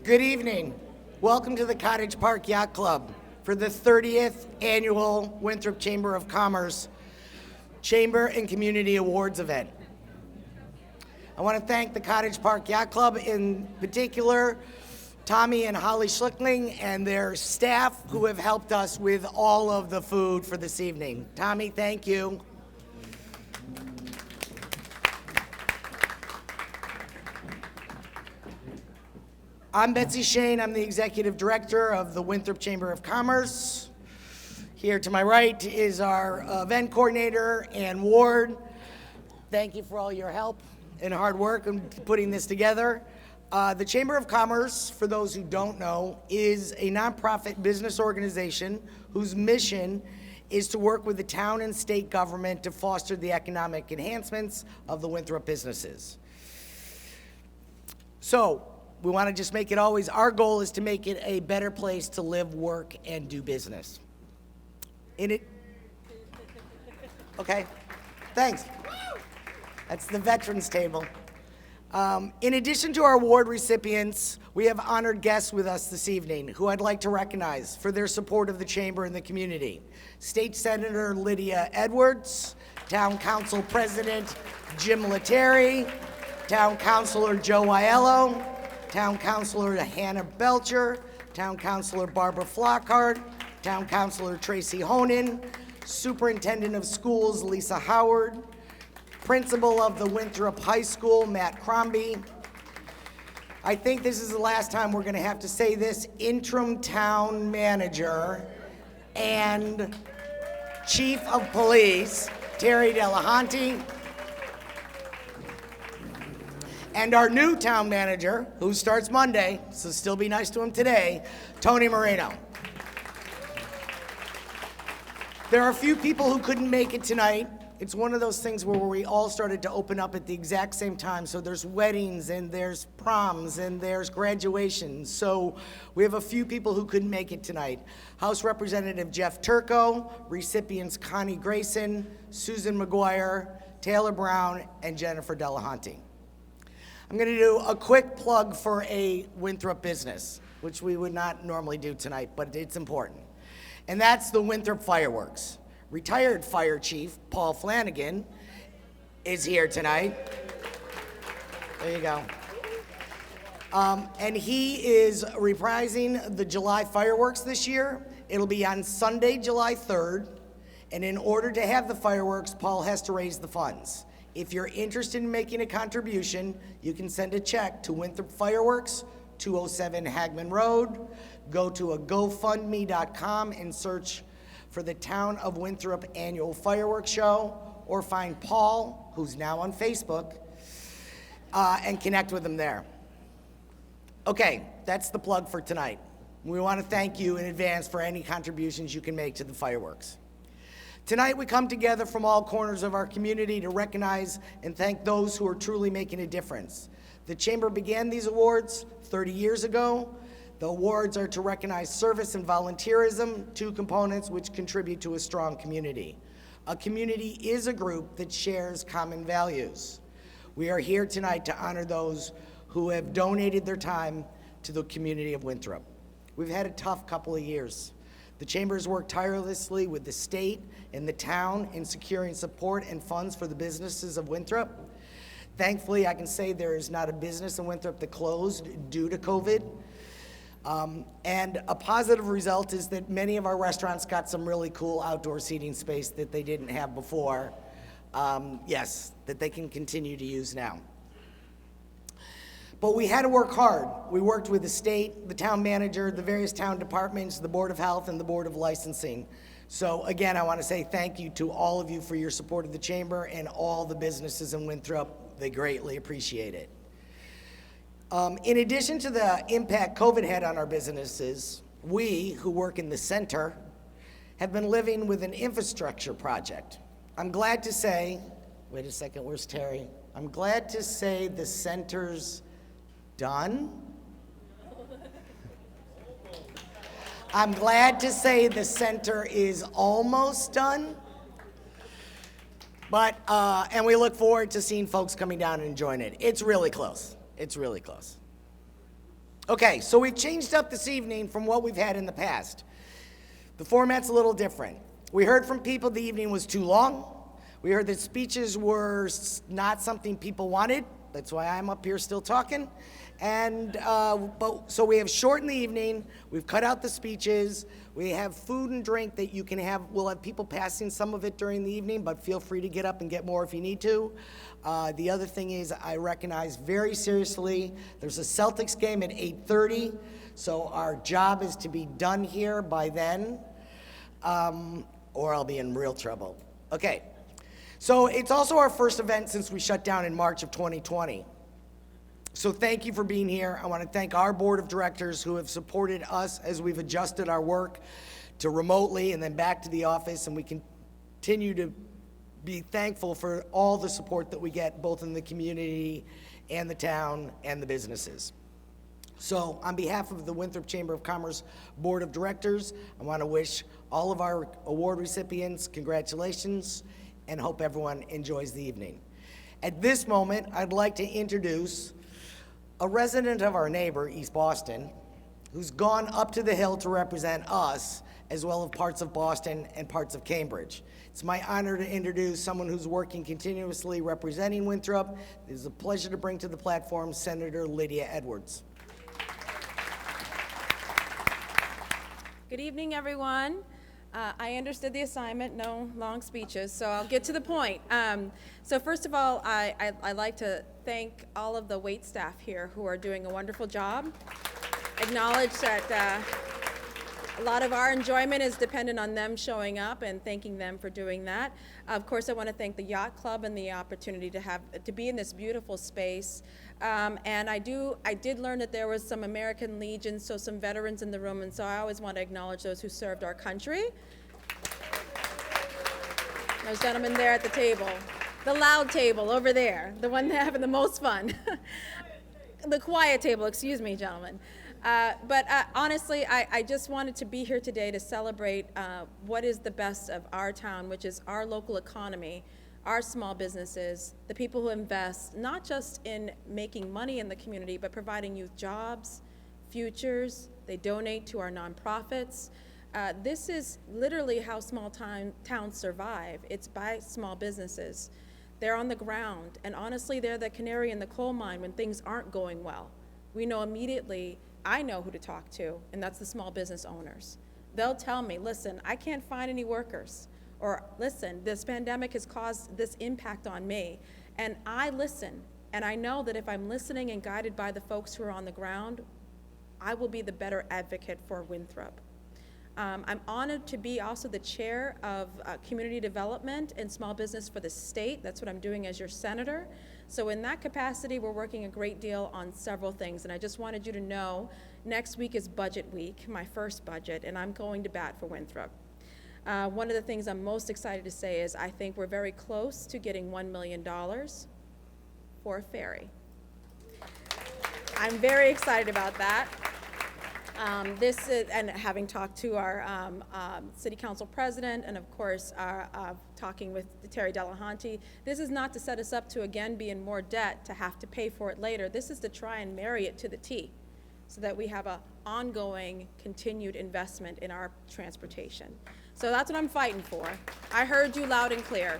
Good evening. Welcome to the Cottage Park Yacht Club for the 30th Annual Winthrop Chamber of Commerce Chamber and Community Awards event. I want to thank the Cottage Park Yacht Club, in particular, Tommy and Holly Schlickling and their staff who have helped us with all of the food for this evening. Tommy, thank you. I'm Betsy Shane. I'm the Executive Director of the Winthrop Chamber of Commerce. Here to my right is our event coordinator, Ann Ward. Thank you for all your help and hard work in putting this together. The Chamber of Commerce, for those who don't know, is a nonprofit business organization whose mission is to work with the town and state government to foster the economic enhancements of the Winthrop businesses. So, we want to just make it always, our goal is to make it a better place to live, work, and do business. Okay, thanks. That's the veterans table. In addition to our award recipients, we have honored guests with us this evening who I'd like to recognize for their support of the Chamber and the community. State Senator Lydia Edwards, Town Council President Jim Lettieri, Town Councilor Joe Aiello, Town Councilor Hannah Belcher, Town Councilor Barbara Flockhart, Town Councilor Tracy Honan, Superintendent of Schools Lisa Howard, Principal of the Winthrop High School Matt Crombie. I think this is the last time we're going to have to say this, Interim Town Manager and Chief of Police Terry Delehanty, and our new town manager, who starts Monday, so still be nice to him today, Tony Moreno. There are a few people who couldn't make it tonight. It's one of those things where we all started to open up at the exact same time. So there's weddings and there's proms and there's graduations. So we have a few people who couldn't make it tonight. House Representative Jeff Turco, recipients Connie Grayson, Susan Maguire, Taylor Brown, and Jennifer Delehanty. I'm going to do a quick plug for a Winthrop business, which we would not normally do tonight, but it's important. And that's the Winthrop Fireworks. Retired Fire Chief Paul Flanagan is here tonight. There you go. And he is reprising the July fireworks this year. It'll be on Sunday, July 3rd. And in order to have the fireworks, Paul has to raise the funds. If you're interested in making a contribution, you can send a check to Winthrop Fireworks, 207 Hagman Road. Go to a GoFundMe.com and search for the Town of Winthrop Annual Fireworks Show, or find Paul, who's now on Facebook, and connect with him there. Okay, that's the plug for tonight. We want to thank you in advance for any contributions you can make to the fireworks. Tonight we come together from all corners of our community to recognize and thank those who are truly making a difference. The Chamber began these awards 30 years ago. The awards are to recognize service and volunteerism, two components which contribute to a strong community. A community is a group that shares common values. We are here tonight to honor those who have donated their time to the community of Winthrop. We've had a tough couple of years. The Chamber has worked tirelessly with the state and the town in securing support and funds for the businesses of Winthrop. Thankfully, I can say there is not a business in Winthrop that closed due to COVID. And a positive result is that many of our restaurants got some really cool outdoor seating space that they didn't have before. That they can continue to use now. But we had to work hard. We worked with the state, the town manager, the various town departments, the Board of Health, and the Board of Licensing. So again, I want to say thank you to all of you for your support of the Chamber and all the businesses in Winthrop. They greatly appreciate it. In addition to the impact COVID had on our businesses, we, who work in the center, have been living with an infrastructure project. I'm glad to say, wait a second, where's Terry? I'm glad to say the center's done. I'm glad to say the center is almost done. But, and we look forward to seeing folks coming down and enjoying it. It's really close. It's really close. Okay, so we've changed up this evening from what we've had in the past. The format's a little different. We heard from people the evening was too long. We heard that speeches were not something people wanted. That's why I'm up here still talking. And so we have shortened the evening. We've cut out the speeches. We have food and drink that you can have. We'll have people passing some of it during the evening, but feel free to get up and get more if you need to. The other thing is, I recognize very seriously, there's a Celtics game at 8:30, so our job is to be done here by then, or I'll be in real trouble. Okay, so it's also our first event since we shut down in March of 2020. So thank you for being here. I want to thank our board of directors who have supported us as we've adjusted our work to remotely and then back to the office, and we continue to be thankful for all the support that we get both in the community and the town and the businesses. So on behalf of the Winthrop Chamber of Commerce Board of Directors, I want to wish all of our award recipients congratulations and hope everyone enjoys the evening. At this moment, I'd like to introduce a resident of our neighbor, East Boston, who's gone up to the Hill to represent us, as well as parts of Boston and parts of Cambridge. It's my honor to introduce someone who's working continuously representing Winthrop. It is a pleasure to bring to the platform Senator Lydia Edwards. Good evening, everyone. I understood the assignment, no long speeches, so I'll get to the point. So first of all, I'd like to thank all of the wait staff here who are doing a wonderful job. Acknowledge that a lot of our enjoyment is dependent on them showing up, and thanking them for doing that. Of course, I want to thank the Yacht Club and the opportunity to be in this beautiful space. And I did learn that there was some American Legion, so some veterans in the room, and so I always want to acknowledge those who served our country. Those gentlemen there at the table, the loud table over there, the one having the most fun. The quiet table, excuse me, gentlemen. But honestly, I just wanted to be here today to celebrate what is the best of our town, which is our local economy, our small businesses, the people who invest, not just in making money in the community, but providing youth jobs, futures. They donate to our nonprofits. This is literally how small towns survive. It's by small businesses. They're on the ground, and honestly, they're the canary in the coal mine when things aren't going well. We know immediately, I know who to talk to, and that's the small business owners. They'll tell me, listen, I can't find any workers. Or listen, this pandemic has caused this impact on me. And I listen, and I know that if I'm listening and guided by the folks who are on the ground, I will be the better advocate for Winthrop. I'm honored to be also the chair of community development and small business for the state. That's what I'm doing as your senator. So in that capacity, we're working a great deal on several things. And I just wanted you to know, next week is budget week, my first budget, and I'm going to bat for Winthrop. One of the things I'm most excited to say is I think we're very close to getting $1 million for a ferry. I'm very excited about that. This is, and having talked to our city council president, and of course talking with Terry Delehanty, this is not to set us up to again be in more debt to have to pay for it later. This is to try and marry it to the T, so that we have an ongoing, continued investment in our transportation. So that's what I'm fighting for. I heard you loud and clear.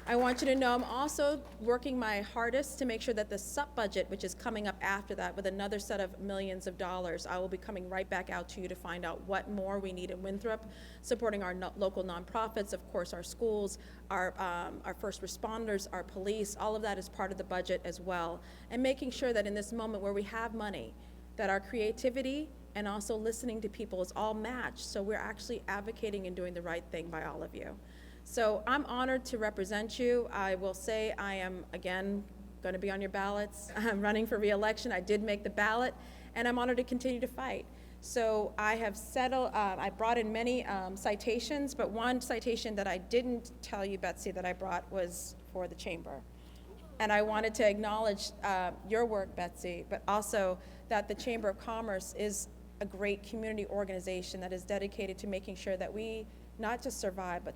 I want you to know I'm also working my hardest to make sure that the SUP budget, which is coming up after that with another set of millions of dollars, I will be coming right back out to you to find out what more we need in Winthrop, supporting our local nonprofits, of course our schools, our first responders, our police, all of that is part of the budget as well. And making sure that in this moment where we have money, that our creativity and also listening to people is all matched, so we're actually advocating and doing the right thing by all of you. So I'm honored to represent you. I will say I am, again, going to be on your ballots. I'm running for re-election. I did make the ballot, and I'm honored to continue to fight. So I have settled, I brought in many citations, but one citation that I didn't tell you, Betsy, that I brought was for the chamber. And I wanted to acknowledge your work, Betsy, but also that the Chamber of Commerce is a great community organization that is dedicated to making sure that we not just survive, but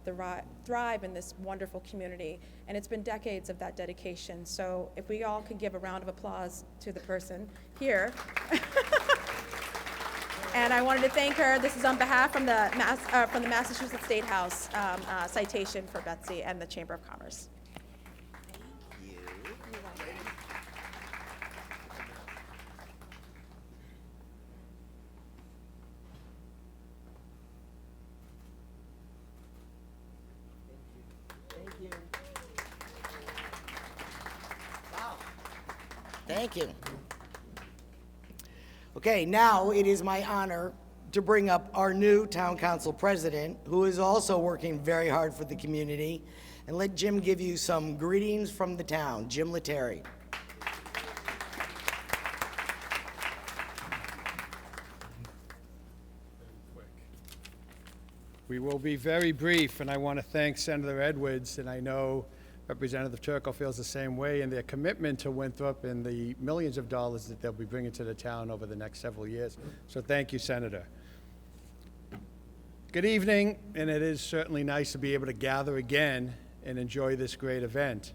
thrive in this wonderful community. And it's been decades of that dedication. So if we all could give a round of applause to the person here. And I wanted to thank her. This is on behalf from the Massachusetts State House citation for Betsy and the Chamber of Commerce. Thank you. Okay, now it is my honor to bring up our new town council president, who is also working very hard for the community, and let Jim give you some greetings from the town. Jim Lettieri. We will be very brief, and I want to thank Senator Edwards, and I know Representative Turco feels the same way, in their commitment to Winthrop and the millions of dollars that they'll be bringing to the town over the next several years. So thank you, Senator. Good evening, and it is certainly nice to be able to gather again and enjoy this great event.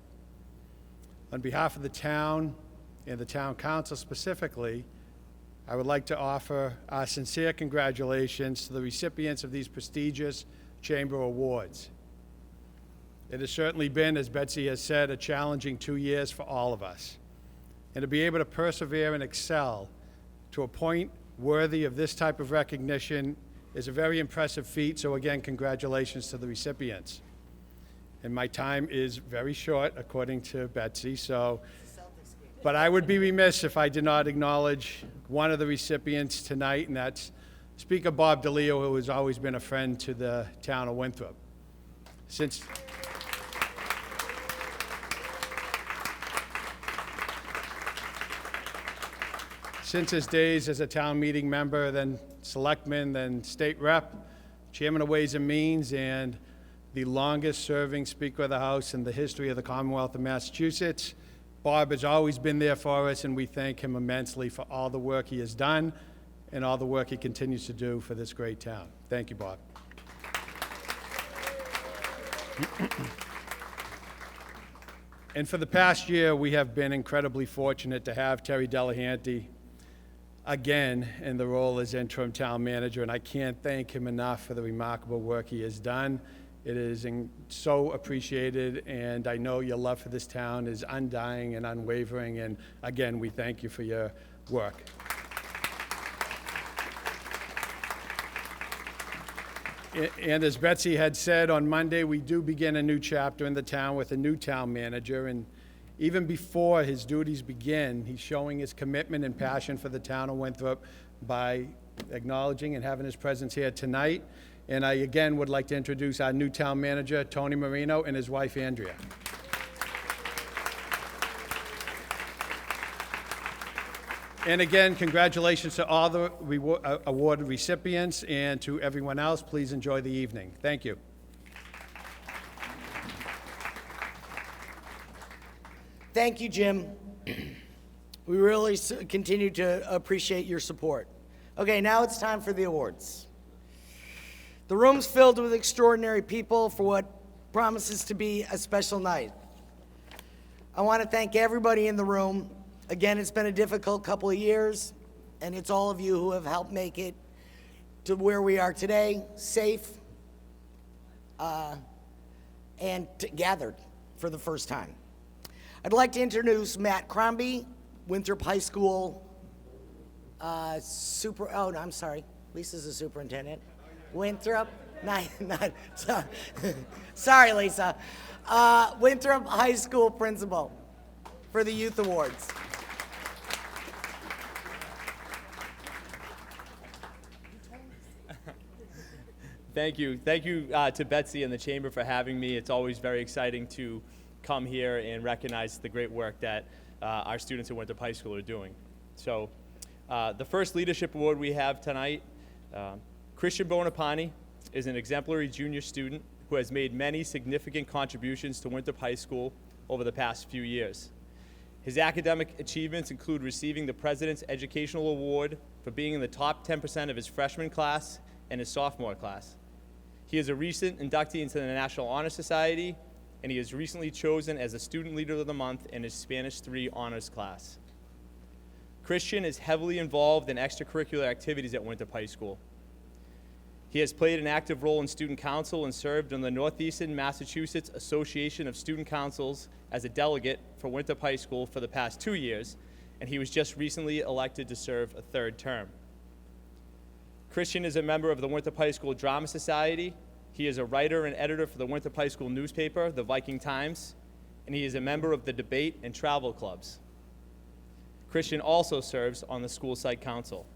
On behalf of the town and the town council specifically, I would like to offer our sincere congratulations to the recipients of these prestigious Chamber Awards. It has certainly been, as Betsy has said, a challenging 2 years for all of us. And to be able to persevere and excel to a point worthy of this type of recognition is a very impressive feat. So again, congratulations to the recipients. And my time is very short, according to Betsy, but I would be remiss if I did not acknowledge one of the recipients tonight, and that's Speaker Bob DeLeo, who has always been a friend to the town of Winthrop. Since his days as a town meeting member, then selectman, then state rep, chairman of Ways and Means, and the longest-serving Speaker of the House in the history of the Commonwealth of Massachusetts, Bob has always been there for us, and we thank him immensely for all the work he has done and all the work he continues to do for this great town. Thank you, Bob. And for the past year, we have been incredibly fortunate to have Terry Delehanty again in the role as interim town manager, and I can't thank him enough for the remarkable work he has done. It is so appreciated, and I know your love for this town is undying and unwavering, and again, we thank you for your work. And as Betsy had said, on Monday, we do begin a new chapter in the town with a new town manager, and even before his duties begin, he's showing his commitment and passion for the town of Winthrop by acknowledging and having his presence here tonight. And I, again, would like to introduce our new town manager, Tony Marino, and his wife, Andrea. And again, congratulations to all the award recipients, and to everyone else. Please enjoy the evening. Thank you. Thank you, Jim. We really continue to appreciate your support. Okay, now it's time for the awards. The room's filled with extraordinary people for what promises to be a special night. I want to thank everybody in the room. Again, it's been a difficult couple of years, and it's all of you who have helped make it to where we are today, safe, and gathered for the first time. I'd like to introduce Matt Crombie, Winthrop High School I'm sorry, Lisa's the superintendent. Winthrop, sorry, Lisa. Winthrop High School principal for the Youth Awards. Thank you to Betsy and the Chamber for having me. It's always very exciting to come here and recognize the great work that our students at Winthrop High School are doing. So the first leadership award we have tonight, Christian Buonopane is an exemplary junior student who has made many significant contributions to Winthrop High School over the past few years. His academic achievements include receiving the President's Educational Award for being in the top 10% of his freshman class and his sophomore class. He is a recent inductee into the National Honor Society, and he is recently chosen as the Student Leader of the Month in his Spanish 3 honors class. Christian is heavily involved in extracurricular activities at Winthrop High School. He has played an active role in student council and served on the Northeastern Massachusetts Association of Student Councils as a delegate for Winthrop High School for the past 2 years, and he was just recently elected to serve a third term. Christian is a member of the Winthrop High School Drama Society. He is a writer and editor for the Winthrop High School newspaper, the Viking Times, and he is a member of the debate and travel clubs. Christian also serves on the school site council.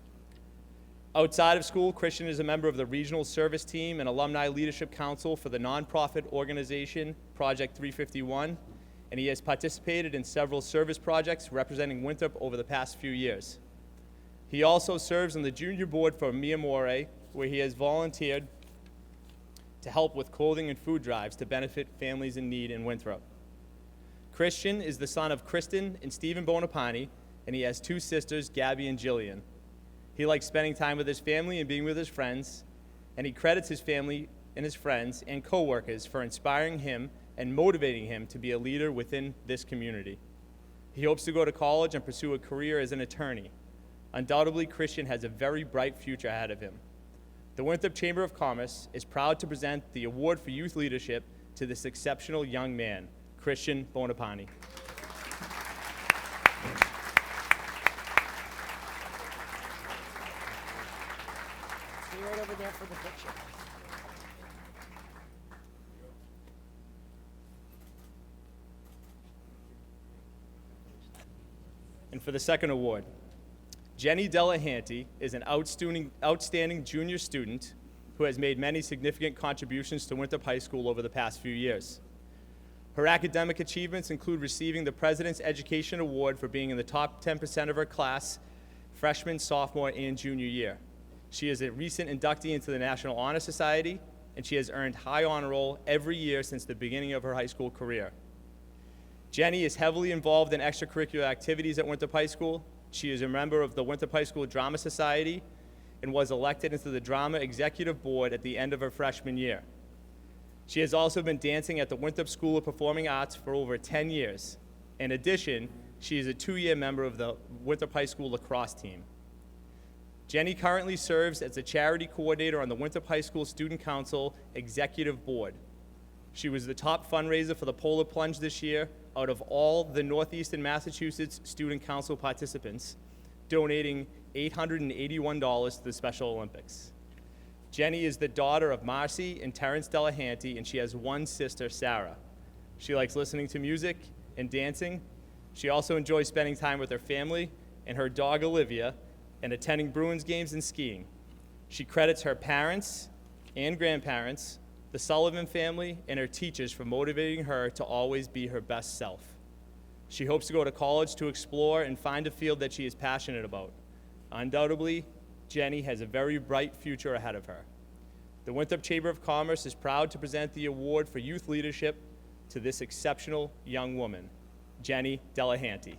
Outside of school, Christian is a member of the Regional Service Team and Alumni Leadership Council for the nonprofit organization Project 351, and he has participated in several service projects representing Winthrop over the past few years. He also serves on the junior board for Mi Amore, where he has volunteered to help with clothing and food drives to benefit families in need in Winthrop. Christian is the son of Kristen and Stephen Buonopane, and he has 2 sisters, Gabby and Jillian. He likes spending time with his family and being with his friends, and he credits his family and his friends and coworkers for inspiring him and motivating him to be a leader within this community. He hopes to go to college and pursue a career as an attorney. Undoubtedly, Christian has a very bright future ahead of him. The Winthrop Chamber of Commerce is proud to present the Award for Youth Leadership to this exceptional young man, Christian Buonopane. Stay right over there for the picture. And for the second award, Jenny Delehanty is an outstanding junior student who has made many significant contributions to Winthrop High School over the past few years. Her academic achievements include receiving the President's Education Award for being in the top 10% of her class, freshman, sophomore, and junior year. She is a recent inductee into the National Honor Society, and she has earned high honor roll every year since the beginning of her high school career. Jenny is heavily involved in extracurricular activities at Winthrop High School. She is a member of the Winthrop High School Drama Society and was elected into the Drama Executive Board at the end of her freshman year. She has also been dancing at the Winthrop School of Performing Arts for over 10 years. In addition, she is a 2-year member of the Winthrop High School lacrosse team. Jenny currently serves as a charity coordinator on the Winthrop High School Student Council Executive Board. She was the top fundraiser for the Polar Plunge this year out of all the Northeastern Massachusetts Student Council participants, donating $881 to the Special Olympics. Jenny is the daughter of Marcy and Terrence Delehanty, and she has 1 sister, Sarah. She likes listening to music and dancing. She also enjoys spending time with her family and her dog, Olivia, and attending Bruins games and skiing. She credits her parents and grandparents, the Sullivan family, and her teachers for motivating her to always be her best self. She hopes to go to college to explore and find a field that she is passionate about. Undoubtedly, Jenny has a very bright future ahead of her. The Winthrop Chamber of Commerce is proud to present the Award for Youth Leadership to this exceptional young woman, Jenny Delehanty.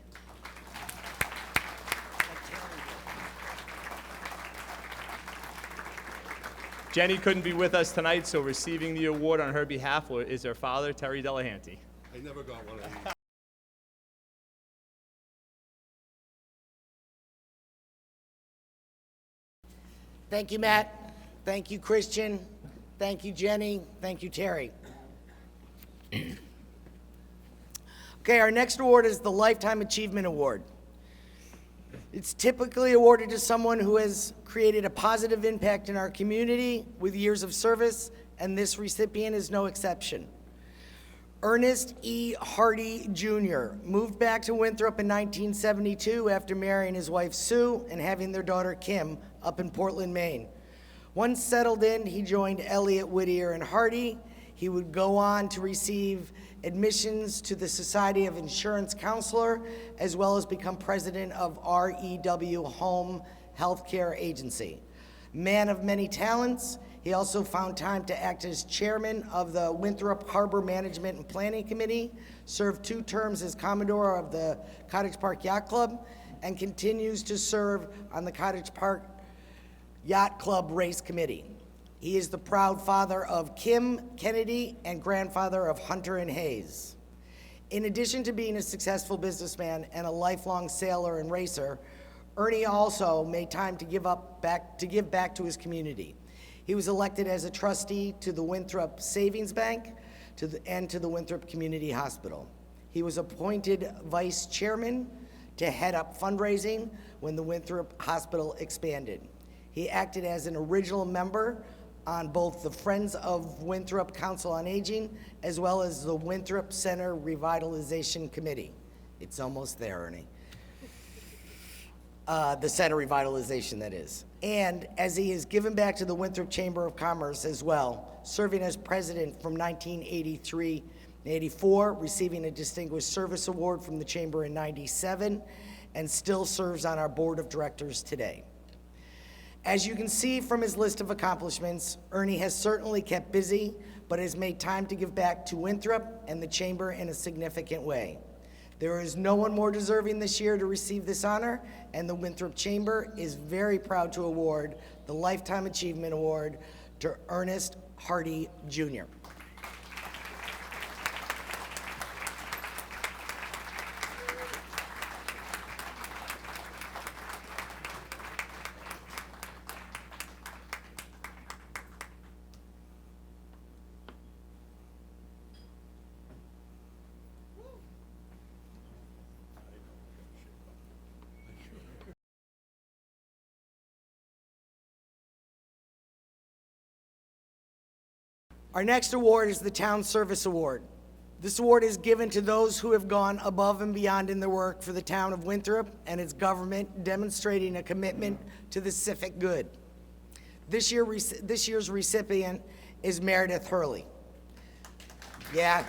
Jenny couldn't be with us tonight, so receiving the award on her behalf is her father, Terry Delehanty. I never got one of these. Thank you, Matt. Thank you, Christian. Thank you, Jenny. Thank you, Terry. Okay, our next award is the Lifetime Achievement Award. It's typically awarded to someone who has created a positive impact in our community with years of service, and this recipient is no exception. Ernest E. Hardy Jr. moved back to Winthrop in 1972 after marrying his wife Sue and having their daughter Kim up in Portland, Maine. Once settled in, he joined Elliott, Whittier, and Hardy. He would go on to receive admissions to the Society of Insurance Counselor, as well as become president of REW Home Healthcare Agency. Man of many talents, he also found time to act as chairman of the Winthrop Harbor Management and Planning Committee, served 2 terms as Commodore of the Cottage Park Yacht Club, and continues to serve on the Cottage Park Yacht Club Race Committee. He is the proud father of Kim Kennedy and grandfather of Hunter and Hayes. In addition to being a successful businessman and a lifelong sailor and racer, Ernie also made time to give back to his community. He was elected as a trustee to the Winthrop Savings Bank and to the Winthrop Community Hospital. He was appointed vice chairman to head up fundraising when the Winthrop Hospital expanded. He acted as an original member on both the Friends of Winthrop Council on Aging as well as the Winthrop Center Revitalization Committee. It's almost there, Ernie. The Center Revitalization, that is. And as he has given back to the Winthrop Chamber of Commerce as well, serving as president from 1983 and 84, receiving a Distinguished Service Award from the Chamber in 97, and still serves on our board of directors today. As you can see from his list of accomplishments, Ernie has certainly kept busy, but has made time to give back to Winthrop and the Chamber in a significant way. There is no one more deserving this year to receive this honor, and the Winthrop Chamber is very proud to award the Lifetime Achievement Award to Ernest Hardy, Jr. Our next award is the Town Service Award. This award is given to those who have gone above and beyond in their work for the town of Winthrop and its government, demonstrating a commitment to the civic good. This year's recipient is Meredith Hurley. Yeah.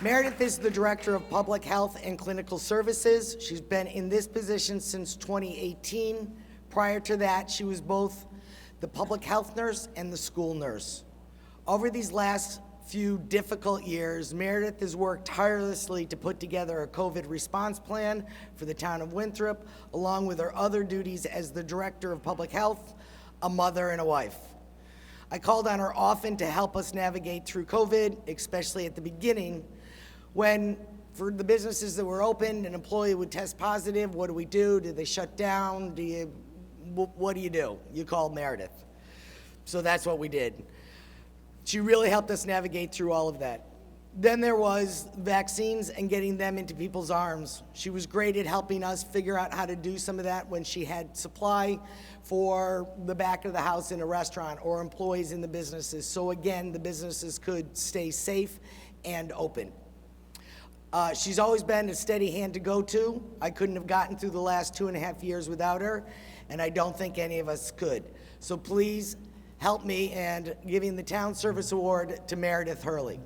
Meredith is the Director of Public Health and Clinical Services. She's been in this position since 2018. Prior to that, she was both the public health nurse and the school nurse. Over these last few difficult years, Meredith has worked tirelessly to put together a COVID response plan for the town of Winthrop, along with her other duties as the Director of Public Health, a mother, and a wife. I called on her often to help us navigate through COVID, especially at the beginning, when for the businesses that were open, an employee would test positive. What do we do? Do they shut down? What do you do? You called Meredith. So that's what we did. She really helped us navigate through all of that. Then there was vaccines and getting them into people's arms. She was great at helping us figure out how to do some of that when she had supply for the back of the house in a restaurant or employees in the businesses. So again, the businesses could stay safe and open. She's always been a steady hand to go to. I couldn't have gotten through the last 2.5 years without her, and I don't think any of us could. So please help me in giving the Town Service Award to Meredith Hurley.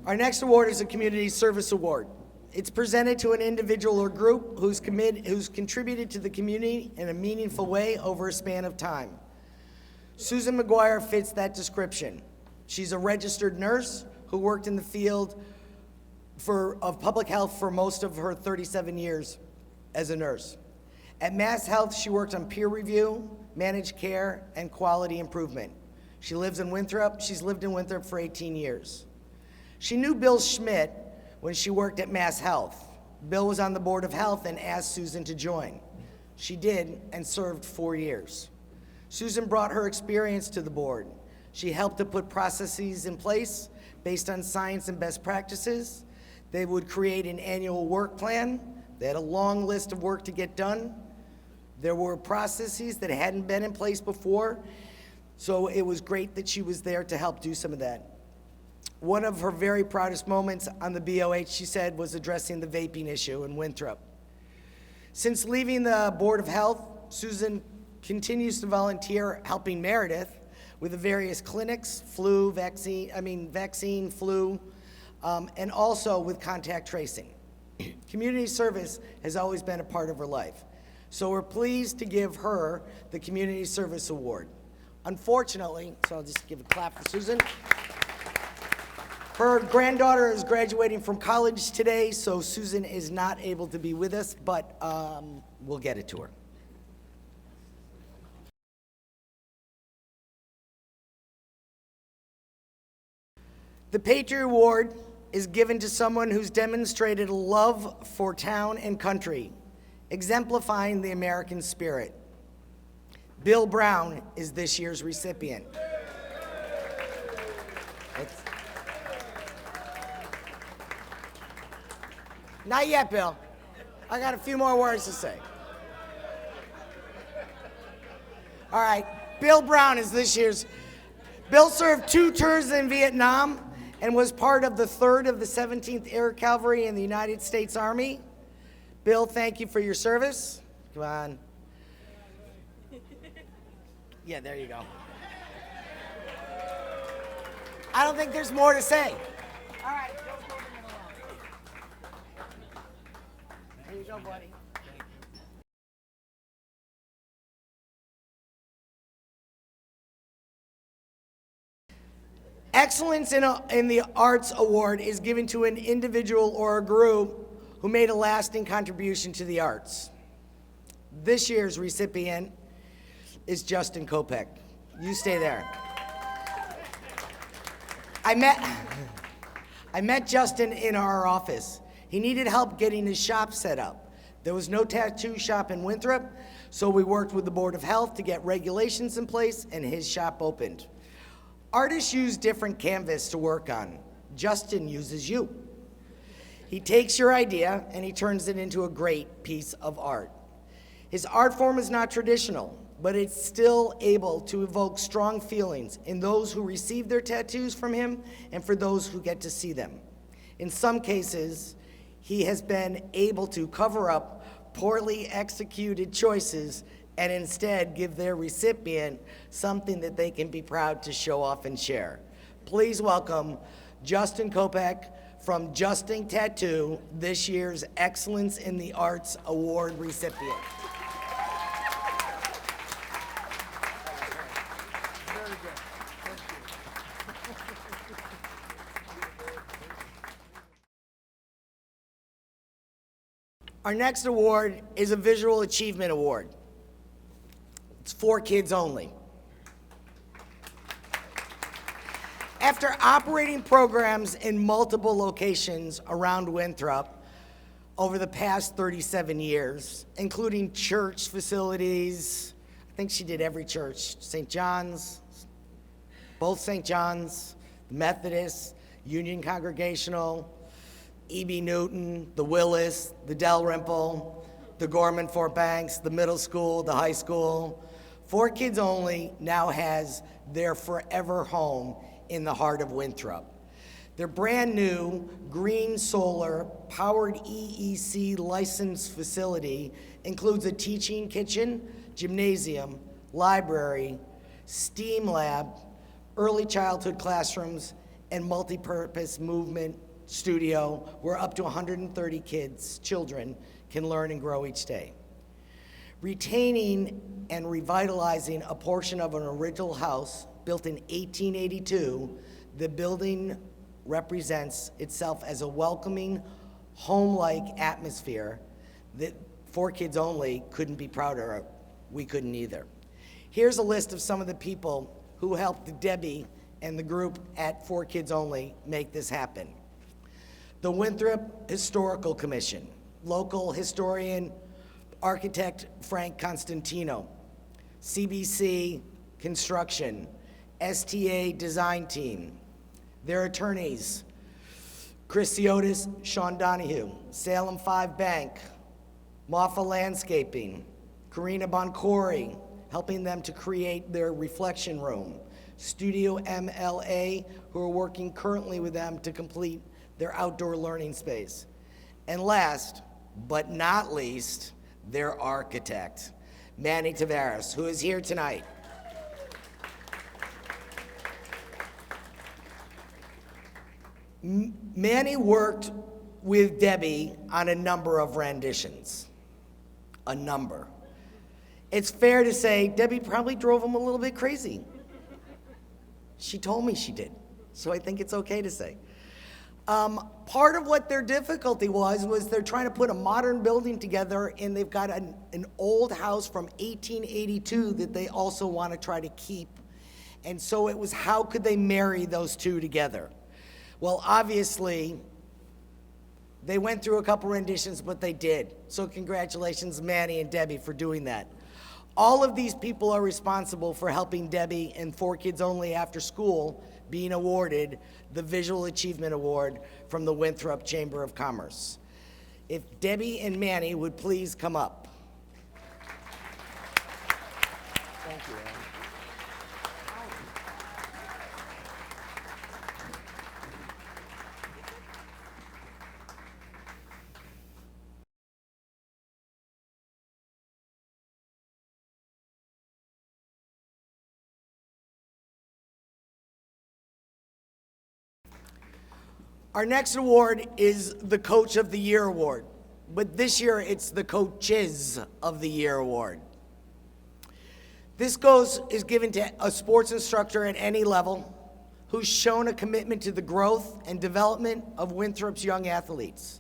Our next award is a Community Service Award. It's presented to an individual or group who's contributed to the community in a meaningful way over a span of time. Susan Maguire fits that description. She's a registered nurse who worked in the field of public health for most of her 37 years as a nurse. At Mass Health, she worked on peer review, managed care, and quality improvement. She lives in Winthrop. She's lived in Winthrop for 18 years. She knew Bill Schmidt when she worked at Mass Health. Bill was on the Board of Health and asked Susan to join. She did and served 4 years. Susan brought her experience to the board. She helped to put processes in place based on science and best practices. They would create an annual work plan. They had a long list of work to get done. There were processes that hadn't been in place before, so it was great that she was there to help do some of that. One of her very proudest moments on the BOH, she said, was addressing the vaping issue in Winthrop. Since leaving the Board of Health, Susan continues to volunteer helping Meredith with the various clinics, vaccine, flu, and also with contact tracing. Community service has always been a part of her life. So we're pleased to give her the Community Service Award. Unfortunately, so I'll just give a clap for Susan. Her granddaughter is graduating from college today, so Susan is not able to be with us, but we'll get it to her. The Patriot Award is given to someone who's demonstrated a love for town and country, exemplifying the American spirit. Bill Brown is this year's recipient. Not yet, Bill. I got a few more words to say. All right, Bill Brown is this year's. Bill served 2 tours in Vietnam and was part of the 3rd of the 17th Air Cavalry in the United States Army. Bill, thank you for your service. Come on. Yeah, there you go. I don't think there's more to say. All right, Bill's moving it along. There you go, buddy. Excellence in the Arts Award is given to an individual or a group who made a lasting contribution to the arts. This year's recipient is Justin Kopech. You stay there. I met Justin in our office. He needed help getting his shop set up. There was no tattoo shop in Winthrop, so we worked with the Board of Health to get regulations in place, and his shop opened. Artists use different canvas to work on. Justin uses you. He takes your idea and he turns it into a great piece of art. His art form is not traditional, but it's still able to evoke strong feelings in those who receive their tattoos from him and for those who get to see them. In some cases, he has been able to cover up poorly executed choices and instead give their recipient something that they can be proud to show off and share. Please welcome Justin Kopech from Justin Tattoo, this year's Excellence in the Arts Award recipient. Very good. Thank you. Our next award is a Visual Achievement Award. It's for kids only. After operating programs in multiple locations around Winthrop over the past 37 years, including church facilities, I think she did every church, St. John's, both St. John's, the Methodist, Union Congregational, E.B. Newton, the Willis, the Dalrymple, the Gorman Fort Banks, the middle school, the high school. For Kids Only now has their forever home in the heart of Winthrop. Their brand new green solar powered EEC licensed facility includes a teaching kitchen, gymnasium, library, STEAM lab, early childhood classrooms, and multi-purpose movement studio where up to 130 children can learn and grow each day. Retaining and revitalizing a portion of an original house built in 1882, the building represents itself as a welcoming, home-like atmosphere that For Kids Only couldn't be prouder of. We couldn't either. Here's a list of some of the people who helped Debbie and the group at For Kids Only make this happen. The Winthrop Historical Commission, local historian, architect Frank Constantino, CBC Construction, STA Design Team, their attorneys, Chris Ciotis, Sean Donahue, Salem 5 Bank, Moffa Landscaping, Karina Boncory, helping them to create their reflection room, Studio MLA, who are working currently with them to complete their outdoor learning space. And last, but not least, their architect, Manny Tavares, who is here tonight. Manny worked with Debbie on a number of renditions. A number. It's fair to say Debbie probably drove him a little bit crazy. She told me she did, so I think it's okay to say. Part of what their difficulty was they're trying to put a modern building together, and they've got an old house from 1882 that they also want to try to keep. And so it was, how could they marry those two together? Well, obviously, they went through a couple renditions, but they did. So congratulations, Manny and Debbie, for doing that. All of these people are responsible for helping Debbie and 4Kids Only After School being awarded the Visual Achievement Award from the Winthrop Chamber of Commerce. If Debbie and Manny would please come up. Thank you, Ann. Our next award is the Coach of the Year Award, but this year it's the Coaches of the Year Award. This is given to a sports instructor at any level who's shown a commitment to the growth and development of Winthrop's young athletes.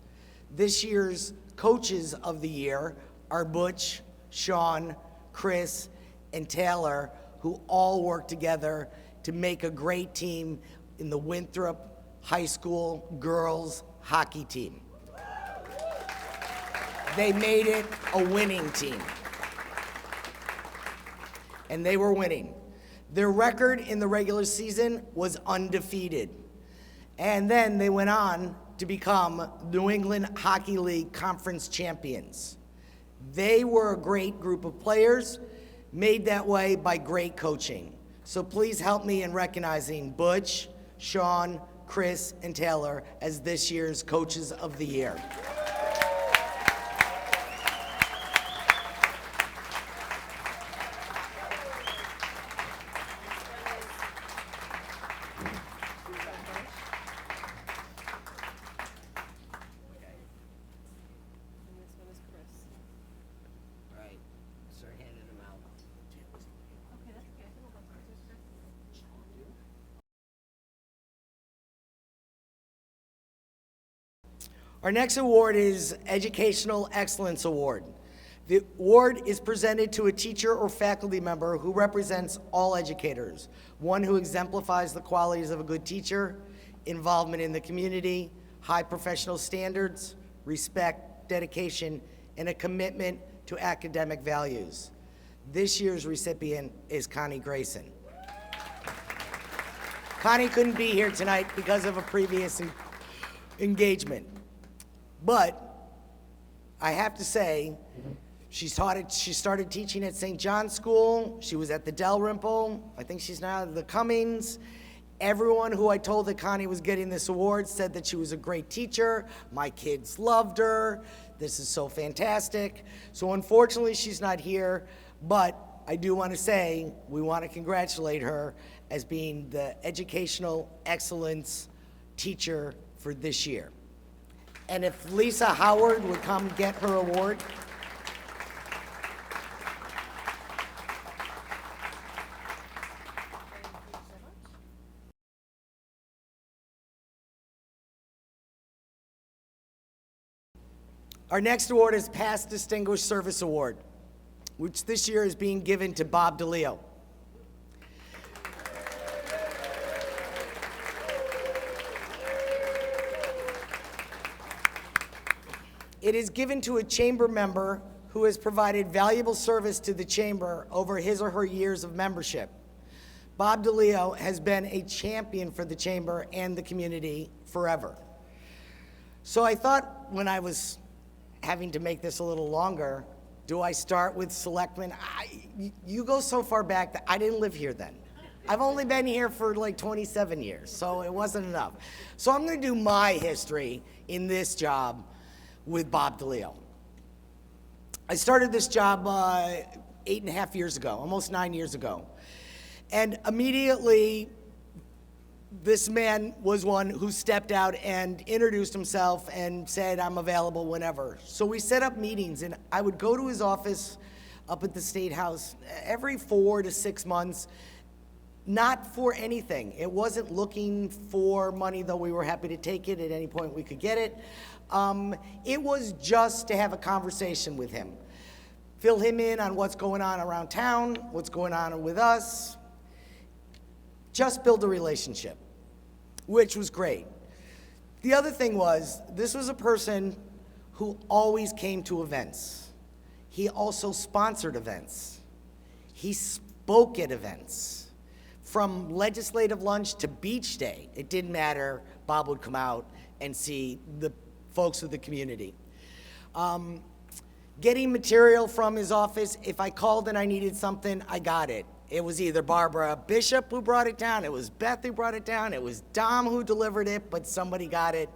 This year's Coaches of the Year are Butch, Sean, Chris, and Taylor, who all work together to make a great team in the Winthrop High School girls hockey team. They made it a winning team. And they were winning. Their record in the regular season was undefeated. And then they went on to become New England Hockey League Conference champions. They were a great group of players, made that way by great coaching. So please help me in recognizing Butch, Sean, Chris, and Taylor as this year's Coaches of the Year. Our next award is Educational Excellence Award. The award is presented to a teacher or faculty member who represents all educators, one who exemplifies the qualities of a good teacher, involvement in the community, high professional standards, respect, dedication, and a commitment to academic values. This year's recipient is Connie Grayson. Connie couldn't be here tonight because of a previous engagement. But I have to say, she started teaching at St. John's School. She was at the Dalrymple. I think she's now at the Cummings. Everyone who I told that Connie was getting this award said that she was a great teacher. My kids loved her. This is so fantastic. So unfortunately, she's not here, but I do want to say we want to congratulate her as being the Educational Excellence Teacher for this year. And if Lisa Howard would come get her award. Our next award is Past Distinguished Service Award, which this year is being given to Bob DeLeo. It is given to a chamber member who has provided valuable service to the chamber over his or her years of membership. Bob DeLeo has been a champion for the chamber and the community forever. So I thought when I was having to make this a little longer, do I start with selectmen? You go so far back that I didn't live here then. I've only been here for like 27 years, so it wasn't enough. So I'm gonna do my history in this job with Bob DeLeo. I started this job 8.5 years ago, almost 9 years ago. And immediately this man was one who stepped out and introduced himself and said, I'm available whenever. So we set up meetings, and I would go to his office up at the State House every 4 to 6 months, not for anything. It wasn't looking for money, though we were happy to take it at any point we could get it. It was just to have a conversation with him, fill him in on what's going on around town, what's going on with us, just build a relationship, which was great. The other thing was, this was a person who always came to events. He also sponsored events. He spoke at events. From legislative lunch to beach day, it didn't matter. Bob would come out and see the folks of the community. Getting material from his office, if I called and I needed something, I got it. It was either Barbara Bishop who brought it down, it was Beth who brought it down, it was Dom who delivered it, but somebody got it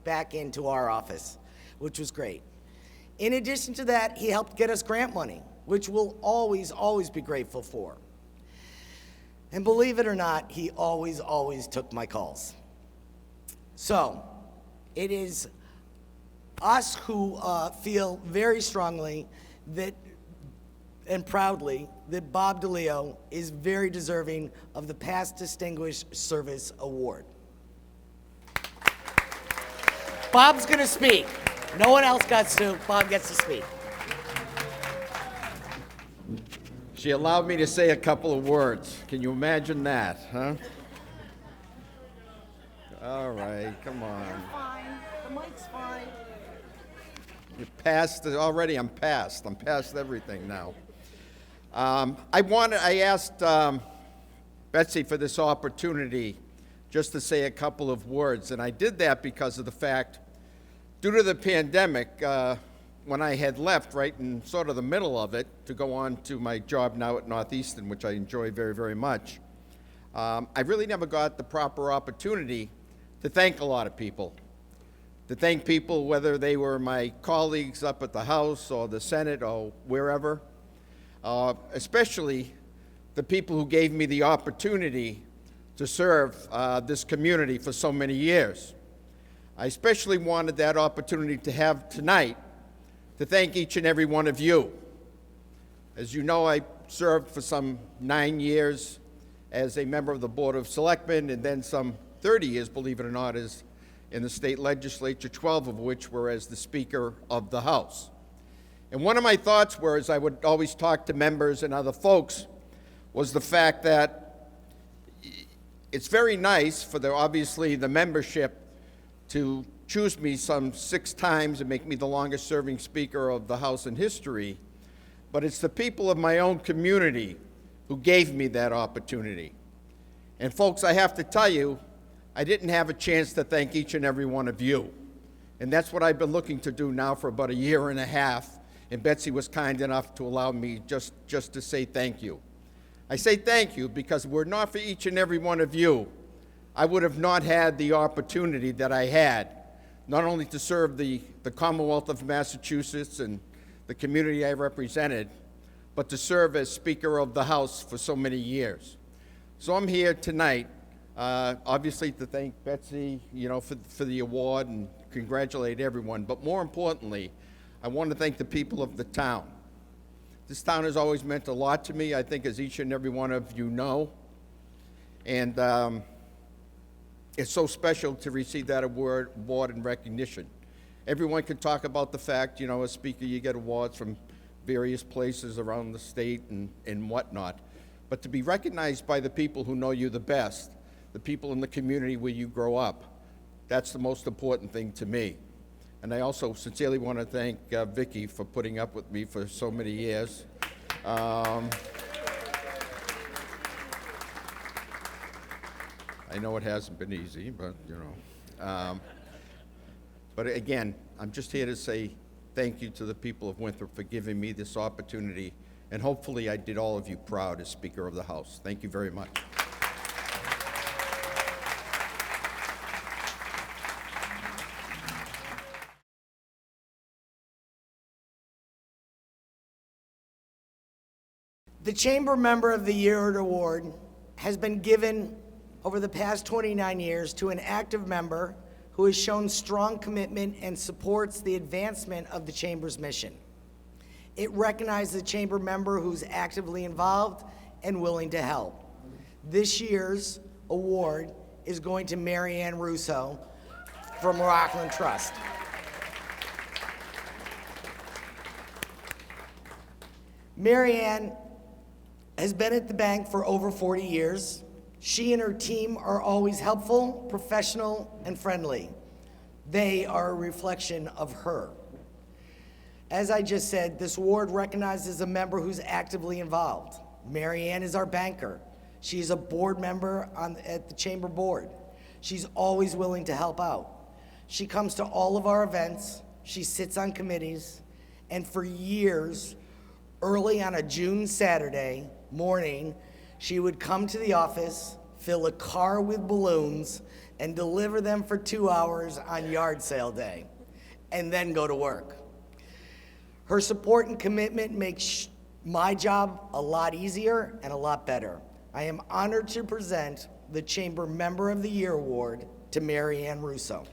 back into our office, which was great. In addition to that, he helped get us grant money, which we'll always, always be grateful for. And believe it or not, he always, always took my calls. So, it is us who feel very strongly that, and proudly, that Bob DeLeo is very deserving of the Past Distinguished Service Award. Bob's gonna speak. No one else gets to. Bob gets to speak. She allowed me to say a couple of words. Can you imagine that, huh? All right, come on. Fine. The mic's fine. You're past, already I'm past. I'm past everything now. I asked Betsy for this opportunity just to say a couple of words, and I did that because of the fact, due to the pandemic, when I had left right in sort of the middle of it to go on to my job now at Northeastern, which I enjoy very, very much, I really never got the proper opportunity to thank a lot of people. To thank people, whether they were my colleagues up at the House or the Senate or wherever, especially the people who gave me the opportunity to serve this community for so many years. I especially wanted that opportunity to have tonight to thank each and every one of you. As you know, I served for some 9 years as a member of the Board of Selectmen, and then some 30 years, believe it or not, as in the state legislature, 12 of which were as the Speaker of the House. And one of my thoughts were, as I would always talk to members and other folks, was the fact that it's very nice for obviously the membership to choose me some 6 times and make me the longest serving Speaker of the House in history, but it's the people of my own community who gave me that opportunity. And folks, I have to tell you, I didn't have a chance to thank each and every one of you. And that's what I've been looking to do now for about 1.5 years, and Betsy was kind enough to allow me just to say thank you. I say thank you because were it not for each and every one of you, I would have not had the opportunity that I had, not only to serve the Commonwealth of Massachusetts and the community I represented, but to serve as Speaker of the House for so many years. So I'm here tonight, obviously to thank Betsy, for the award and congratulate everyone. But more importantly, I want to thank the people of the town. This town has always meant a lot to me, I think, as each and every one of you know. And it's so special to receive that award and recognition. Everyone can talk about the fact, as Speaker, you get awards from various places around the state and whatnot. But to be recognized by the people who know you the best, the people in the community where you grow up, that's the most important thing to me. And I also sincerely want to thank Vicki for putting up with me for so many years. I know it hasn't been easy, but but again, I'm just here to say thank you to the people of Winthrop for giving me this opportunity, and hopefully I did all of you proud as Speaker of the House. Thank you very much. The Chamber Member of the Year award has been given over the past 29 years to an active member who has shown strong commitment and supports the advancement of the Chamber's mission. It recognizes a Chamber member who's actively involved and willing to help. This year's award is going to Mary Ann Russo from Rockland Trust. Mary Ann has been at the bank for over 40 years. She and her team are always helpful, professional, and friendly. They are a reflection of her. As I just said, this award recognizes a member who's actively involved. Mary Ann is our banker. She's a board member at the Chamber Board. She's always willing to help out. She comes to all of our events. She sits on committees. And for years, early on a June Saturday morning, she would come to the office, fill a car with balloons, and deliver them for 2 hours on yard sale day, and then go to work. Her support and commitment makes my job a lot easier and a lot better. I am honored to present the Chamber Member of the Year Award to Mary Ann Russo.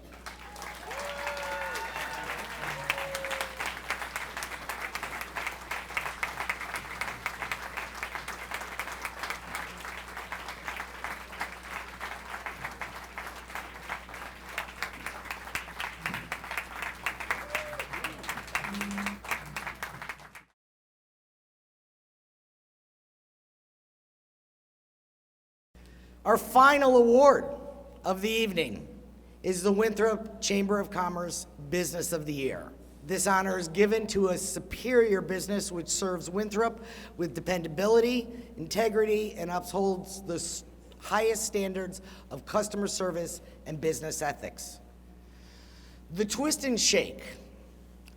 Our final award of the evening is the Winthrop Chamber of Commerce Business of the Year. This honor is given to a superior business which serves Winthrop with dependability, integrity, and upholds the highest standards of customer service and business ethics. The Twist and Shake,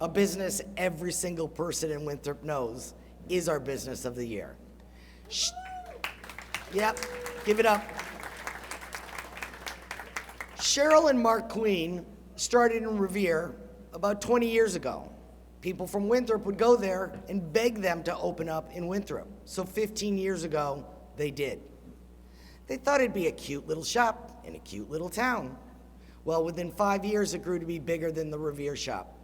a business every single person in Winthrop knows, is our Business of the Year. Yep, give it up. Cheryl and Mark Queen started in Revere about 20 years ago. People from Winthrop would go there and beg them to open up in Winthrop. So 15 years ago, they did. They thought it'd be a cute little shop in a cute little town. Well, within 5 years, it grew to be bigger than the Revere shop.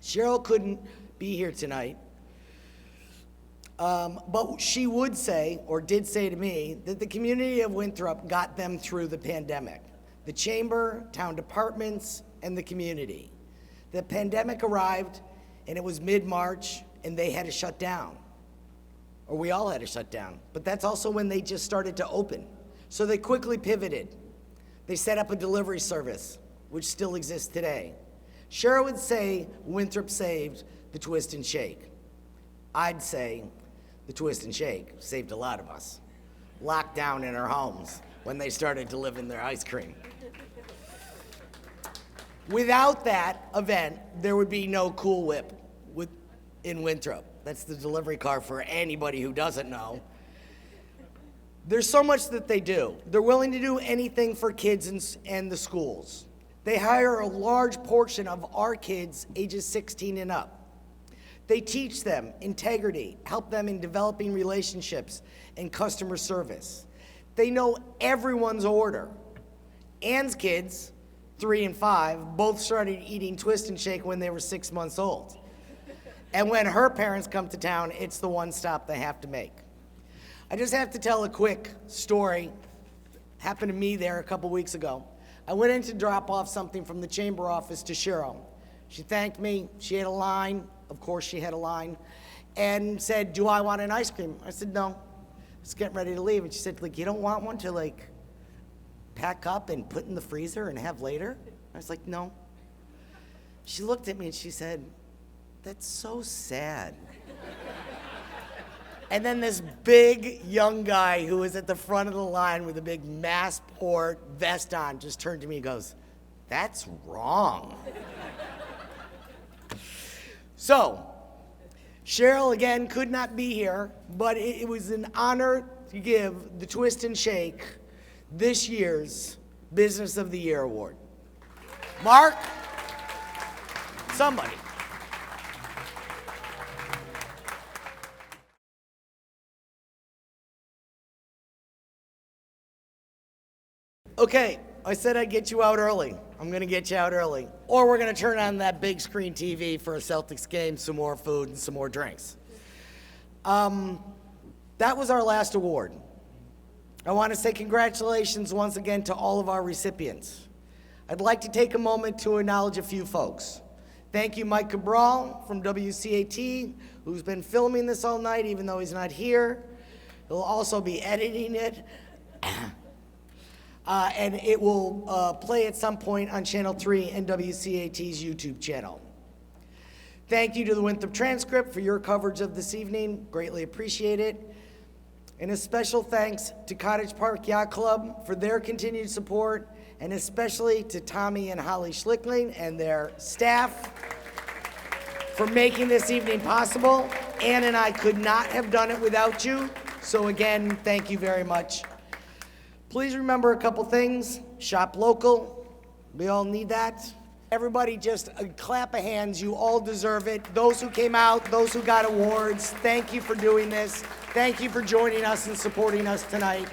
Cheryl couldn't be here tonight, but she would say, or did say to me, that the community of Winthrop got them through the pandemic. The Chamber, town departments, and the community. The pandemic arrived, and it was mid-March, and they had to shut down. Or we all had to shut down. But that's also when they just started to open. So they quickly pivoted. They set up a delivery service, which still exists today. Cheryl would say Winthrop saved the Twist and Shake. I'd say the Twist and Shake saved a lot of us, locked down in our homes when they started delivering their ice cream. Without that event, there would be no Cool Whip in Winthrop. That's the delivery car for anybody who doesn't know. There's so much that they do. They're willing to do anything for kids and the schools. They hire a large portion of our kids ages 16 and up. They teach them integrity, help them in developing relationships and customer service. They know everyone's order. Ann's kids, 3 and 5, both started eating Twist and Shake when they were 6 months old. And when her parents come to town, it's the one stop they have to make. I just have to tell a quick story. Happened to me there a couple weeks ago. I went in to drop off something from the chamber office to Cheryl. She thanked me. She had a line. Of course she had a line. And said, do I want an ice cream? I said, no. I was getting ready to leave. And she said, like, you don't want one to, like, pack up and put in the freezer and have later? I was like, no. She looked at me and she said, that's so sad. And then this big young guy who was at the front of the line with a big Massport vest on just turned to me and goes, that's wrong. So, Cheryl, again, could not be here, but it was an honor to give the Twist and Shake this year's Business of the Year Award. Mark, somebody. Okay, I said I'd get you out early. I'm gonna get you out early. Or we're gonna turn on that big screen TV for a Celtics game, some more food and some more drinks. That was our last award. I want to say congratulations once again to all of our recipients. I'd like to take a moment to acknowledge a few folks. Thank you, Mike Cabral from WCAT, who's been filming this all night, even though he's not here. He'll also be editing it. And it will play at some point on Channel 3 and WCAT's YouTube channel. Thank you to the Winthrop Transcript for your coverage of this evening. Greatly appreciate it. And a special thanks to Cottage Park Yacht Club for their continued support, and especially to Tommy and Holly Schlickling and their staff for making this evening possible. Ann and I could not have done it without you. So again, thank you very much. Please remember a couple things. Shop local. We all need that. Everybody just a clap of hands. You all deserve it. Those who came out, those who got awards, thank you for doing this. Thank you for joining us and supporting us tonight.